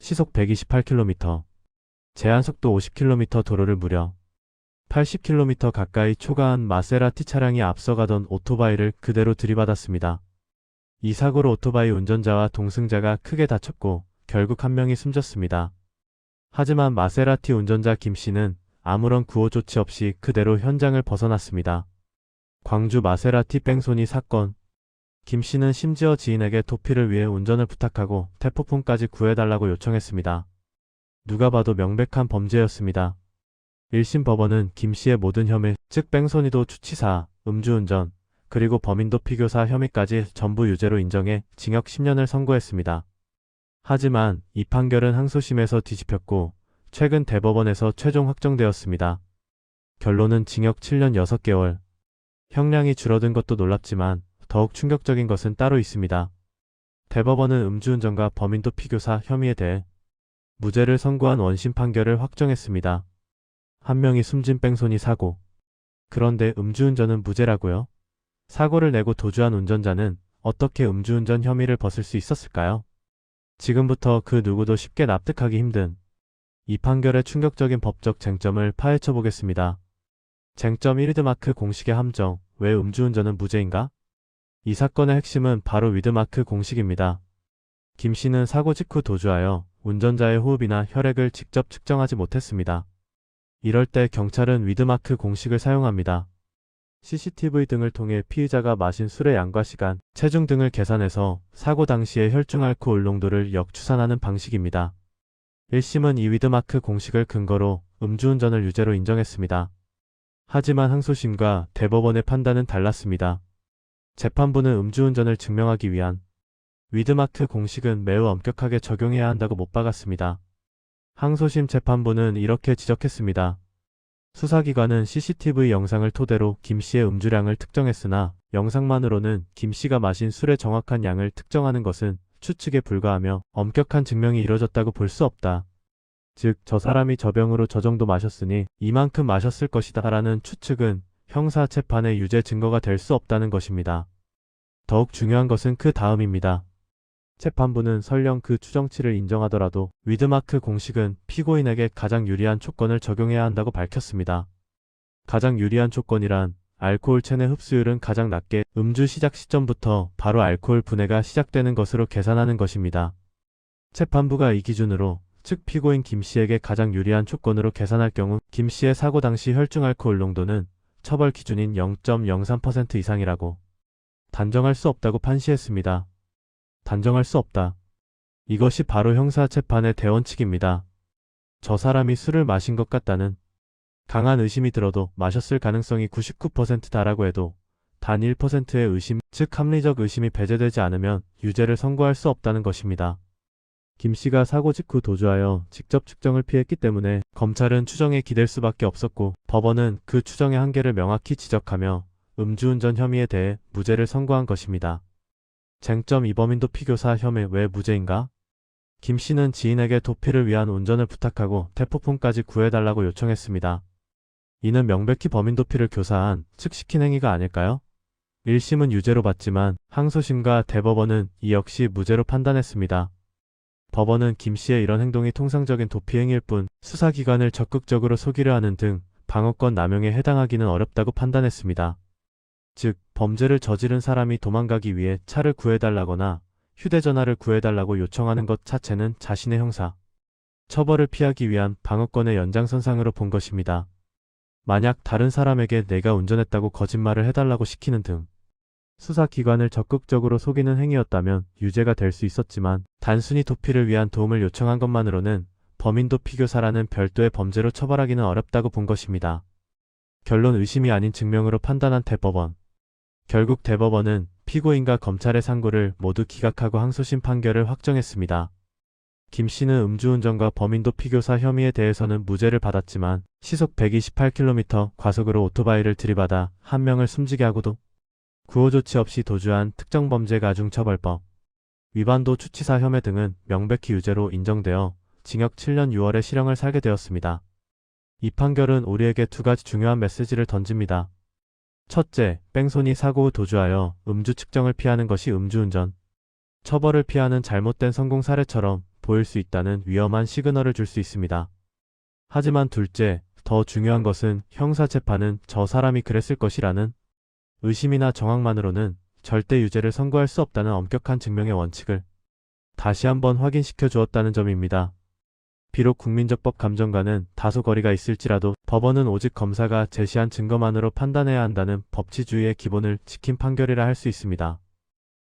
시속 128km, 제한속도 50km 도로를 무려 80km 가까이 초과한 마세라티 차량이 앞서가던 오토바이를 그대로 들이받았습니다. 이 사고로 오토바이 운전자와 동승자가 크게 다쳤고 결국 한 명이 숨졌습니다. 하지만 마세라티 운전자 김 씨는 아무런 구호 조치 없이 그대로 현장을 벗어났습니다. 광주 마세라티 뺑소니 사건. 김 씨는 심지어 지인에게 도피를 위해 운전을 부탁하고 대포폰까지 구해달라고 요청했습니다. 누가 봐도 명백한 범죄였습니다. 1심 법원은 김 씨의 모든 혐의, 즉 뺑소니도 주치사, 음주운전, 그리고 범인도피교사 혐의까지 전부 유죄로 인정해 징역 10년을 선고했습니다. 하지만 이 판결은 항소심에서 뒤집혔고 최근 대법원에서 최종 확정되었습니다. 결론은 징역 7년 6개월. 형량이 줄어든 것도 놀랍지만 더욱 충격적인 것은 따로 있습니다. 대법원은 음주운전과 범인도피교사 혐의에 대해 무죄를 선고한 원심 판결을 확정했습니다. 한 명이 숨진 뺑소니 사고. 그런데 음주운전은 무죄라고요? 사고를 내고 도주한 운전자는 어떻게 음주운전 혐의를 벗을 수 있었을까요? 지금부터 그 누구도 쉽게 납득하기 힘든 이 판결의 충격적인 법적 쟁점을 파헤쳐 보겠습니다. 쟁점 1. 위드마크 공식의 함정. 왜 음주운전은 무죄인가? 이 사건의 핵심은 바로 위드마크 공식입니다. 김 씨는 사고 직후 도주하여 운전자의 호흡이나 혈액을 직접 측정하지 못했습니다. 이럴 때 경찰은 위드마크 공식을 사용합니다. CCTV 등을 통해 피의자가 마신 술의 양과 시간, 체중 등을 계산해서 사고 당시의 혈중 알코올 농도를 역추산하는 방식입니다. 1심은 이 위드마크 공식을 근거로 음주운전을 유죄로 인정했습니다. 하지만 항소심과 대법원의 판단은 달랐습니다. 재판부는 음주운전을 증명하기 위한 위드마크 공식은 매우 엄격하게 적용해야 한다고 못 박았습니다. 항소심 재판부는 이렇게 지적했습니다. 수사기관은 CCTV 영상을 토대로 김 씨의 음주량을 특정했으나 영상만으로는 김 씨가 마신 술의 정확한 양을 특정하는 것은 추측에 불과하며 엄격한 증명이 이뤄졌다고 볼 수 없다. 즉, 저 사람이 저 병으로 저 정도 마셨으니 이만큼 마셨을 것이다 라는 추측은 형사재판의 유죄 증거가 될 수 없다는 것입니다. 더욱 중요한 것은 그 다음입니다. 재판부는 설령 그 추정치를 인정하더라도 위드마크 공식은 피고인에게 가장 유리한 조건을 적용해야 한다고 밝혔습니다. 가장 유리한 조건이란 알코올 체내 흡수율은 가장 낮게 음주 시작 시점부터 바로 알코올 분해가 시작되는 것으로 계산하는 것입니다. 재판부가 이 기준으로 즉 피고인 김 씨에게 가장 유리한 조건으로 계산할 경우 김 씨의 사고 당시 혈중 알코올 농도는 처벌 기준인 0.03% 이상이라고 단정할 수 없다고 판시했습니다. 단정할 수 없다. 이것이 바로 형사재판의 대원칙입니다. 저 사람이 술을 마신 것 같다는 강한 의심이 들어도 마셨을 가능성이 99%다라고 해도 단 1%의 의심, 즉 합리적 의심이 배제되지 않으면 유죄를 선고할 수 없다는 것입니다. 김 씨가 사고 직후 도주하여 직접 측정을 피했기 때문에 검찰은 추정에 기댈 수밖에 없었고 법원은 그 추정의 한계를 명확히 지적하며 음주운전 혐의에 대해 무죄를 선고한 것입니다. 쟁점 2. 범인도피교사 혐의. 왜 무죄인가? 김 씨는 지인에게 도피를 위한 운전을 부탁하고 대포폰까지 구해달라고 요청했습니다. 이는 명백히 범인도피를 교사한, 즉 시킨 행위가 아닐까요? 1심은 유죄로 봤지만 항소심과 대법원은 이 역시 무죄로 판단했습니다. 법원은 김 씨의 이런 행동이 통상적인 도피 행위일 뿐 수사기관을 적극적으로 속이려 하는 등 방어권 남용에 해당하기는 어렵다고 판단했습니다. 즉, 범죄를 저지른 사람이 도망가기 위해 차를 구해달라거나 휴대전화를 구해달라고 요청하는 것 자체는 자신의 형사 처벌을 피하기 위한 방어권의 연장선상으로 본 것입니다. 만약 다른 사람에게 내가 운전했다고 거짓말을 해달라고 시키는 등 수사기관을 적극적으로 속이는 행위였다면 유죄가 될 수 있었지만 단순히 도피를 위한 도움을 요청한 것만으로는 범인도피교사라는 별도의 범죄로 처벌하기는 어렵다고 본 것입니다. 결론 의심이 아닌 증명으로 판단한 대법원. 결국 대법원은 피고인과 검찰의 상고를 모두 기각하고 항소심 판결을 확정했습니다. 김 씨는 음주운전과 범인도피교사 혐의에 대해서는 무죄를 받았지만 시속 128km 과속으로 오토바이를 들이받아 한 명을 숨지게 하고도 구호 조치 없이 도주한 특정범죄가중처벌법 위반도 추치사 혐의 등은 명백히 유죄로 인정되어 징역 7년 6월의 실형을 살게 되었습니다. 이 판결은 우리에게 두 가지 중요한 메시지를 던집니다. 첫째, 뺑소니 사고 후 도주하여 음주 측정을 피하는 것이 음주운전 처벌을 피하는 잘못된 성공 사례처럼 보일 수 있다는 위험한 시그널을 줄 수 있습니다. 하지만 둘째, 더 중요한 것은 형사재판은 저 사람이 그랬을 것이라는 의심이나 정황만으로는 절대 유죄를 선고할 수 없다는 엄격한 증명의 원칙을 다시 한번 확인시켜 주었다는 점입니다. 비록 국민적법 감정과는 다소 거리가 있을지라도 법원은 오직 검사가 제시한 증거만으로 판단해야 한다는 법치주의의 기본을 지킨 판결이라 할 수 있습니다.